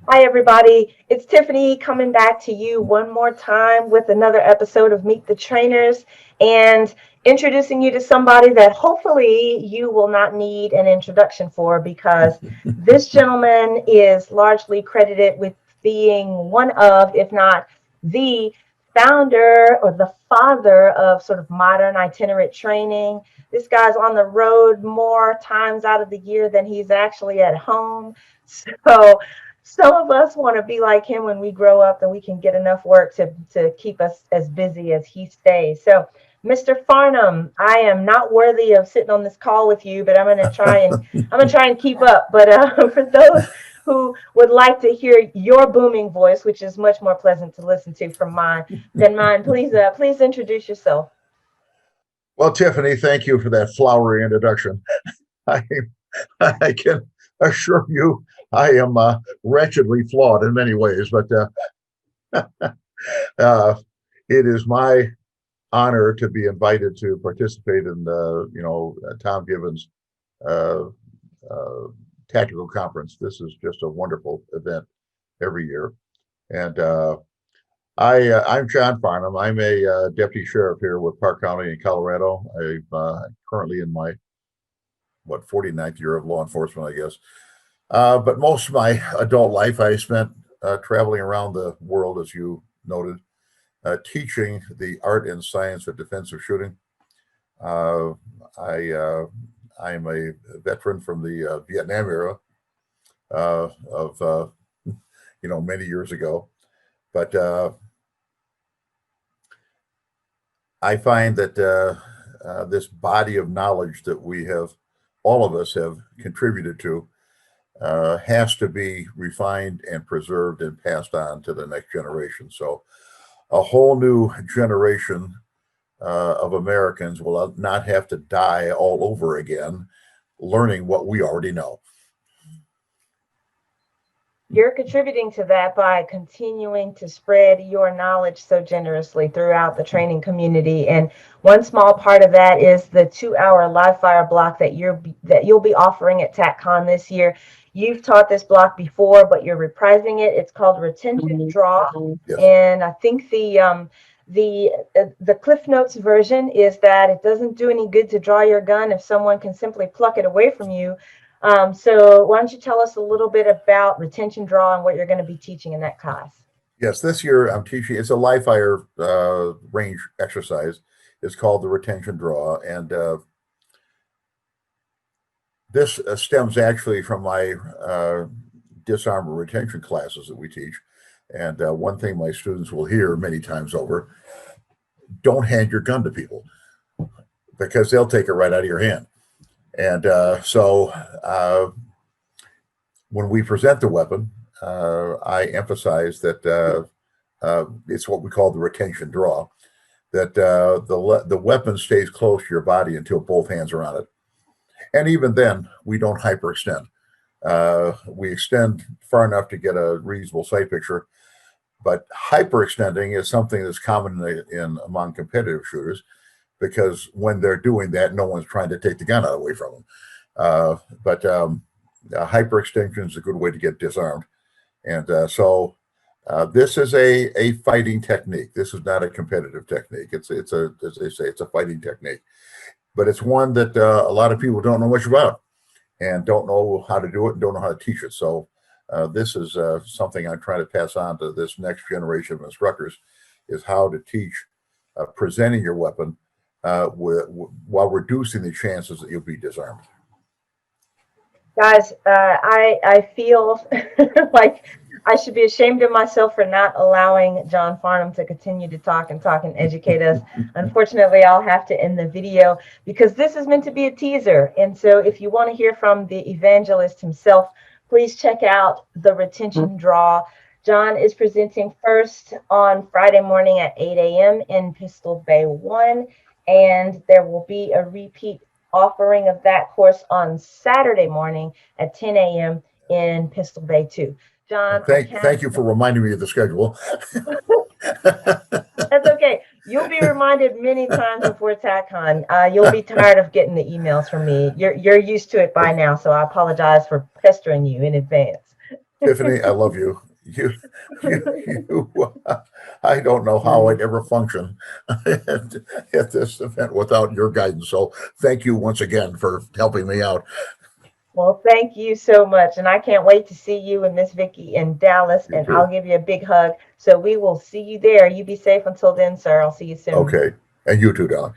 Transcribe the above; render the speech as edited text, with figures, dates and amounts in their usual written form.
Hi, everybody. It's Tiffany coming back to you one more time with another episode of Meet the Trainers and introducing you to somebody that hopefully you will not need an introduction for because this gentleman is largely credited with being one of, if not the founder or the father of sort of modern itinerant training. This guy's on the road more times out of the year than he's actually at home. So, some of us want to be like him when we grow up and we can get enough work to keep us as busy as he stays. So, Mr. Farnam, I am not worthy of sitting on this call with you, but I'm gonna try and keep up. But for those who would like to hear your booming voice, which is much more pleasant to listen to from mine, please introduce yourself. Well, Tiffany, thank you for that flowery introduction. I, I can assure you I am wretchedly flawed in many ways, but uh, it is my honor to be invited to participate in Tom Gibbons' uh, uh, tactical conference. This is just a wonderful event every year, and I'm John Farnam. I'm a deputy sheriff here with Park County in Colorado. I'm currently in my 49th year of law enforcement, I guess. But most of my adult life I spent traveling around the world, as you noted, teaching the art and science of defensive shooting. Uh, I I'm a veteran from the Vietnam era of many years ago, but I find that this body of knowledge that we have, all of us have contributed to, has to be refined and preserved and passed on to the next generation. So a whole new generation of Americans will not have to die all over again learning what we already know. You're contributing to that by continuing to spread your knowledge so generously throughout the training community. And one small part of that is the 2-hour live fire block that you'll be offering at Tac-Con this year. You've taught this block before, but you're reprising it. It's called Retention Draw, Yes. and I think the Cliff Notes version is that it doesn't do any good to draw your gun if someone can simply pluck it away from you. So why don't you tell us a little bit about retention draw and what you're going to be teaching in that class? Yes, this year I'm teaching. It's a live fire range exercise. It's called the retention draw, and this stems actually from my disarm and retention classes that we teach. And one thing my students will hear many times over: don't hand your gun to people because they'll take it right out of your hand. And when we present the weapon, I emphasize that it's what we call the retention draw. That the weapon stays close to your body until both hands are on it, and even then, we don't hyperextend. We extend far enough to get a reasonable sight picture, but hyperextending is something that's common in among competitive shooters because when they're doing that, no one's trying to take the gun away from them. But hyperextension is a good way to get disarmed. And this is a fighting technique. This is not a competitive technique. It's a as they say, it's a fighting technique. But it's one that a lot of people don't know much about and don't know how to do it and don't know how to teach it. So this is something I'm trying to pass on to this next generation of instructors is how to teach presenting your weapon while reducing the chances that you'll be disarmed. Guys, I feel like I should be ashamed of myself for not allowing John Farnham to continue to talk and educate us. Unfortunately, I'll have to end the video because this is meant to be a teaser. And so if you want to hear from the evangelist himself, please check out the retention draw. John is presenting first on Friday morning at 8 a.m. in Pistol Bay 1, and there will be a repeat offering of that course on Saturday morning at 10 a.m. in Pistol Bay 2. John, Thank you for reminding me of the schedule. That's okay. You'll be reminded many times before TACCON. You'll be tired of getting the emails from me. You're used to it by now, so I apologize for pestering you in advance. Tiffany, I love you. You. I don't know how I'd ever function at this event without your guidance. So thank you once again for helping me out. Well, thank you so much. And I can't wait to see you and Miss Vicky in Dallas. You And I'll too. give you a big hug. So we will see you there. You be safe until then, sir. I'll see you soon. Okay. And you too, darling.